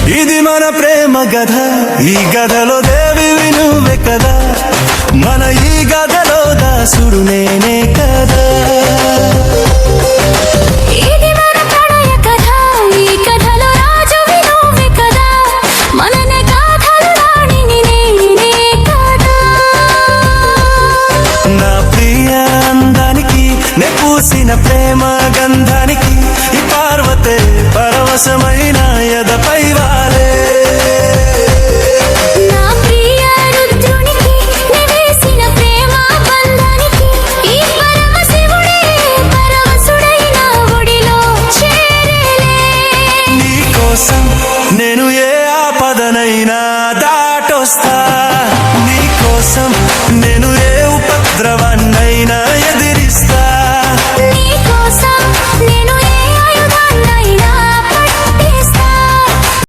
ఇది మన ప్రేమ గధ, ఈ గధలో దేవి నువ్వే కదా, మన ఈ గధలో దాసుడు నేనే కదా. ఇది మన ప్రణయ కథ, ఈ కథలో రాజువి నువ్వే కదా, మననే గాథలు రాణిని నేనే కదా. నా ప్రియ అందానికి నే పూసిన ప్రేమ గంధానికి ఈ పార్వతే పరవశమైన ఎదపై వాలే. నా ప్రియ రుద్రునికి నే వేసిన ప్రేమ బంధానికి ఈ పరమశివుడే పరవశుడైన ఒడిలో చేరేలే. నీ కోసం నేను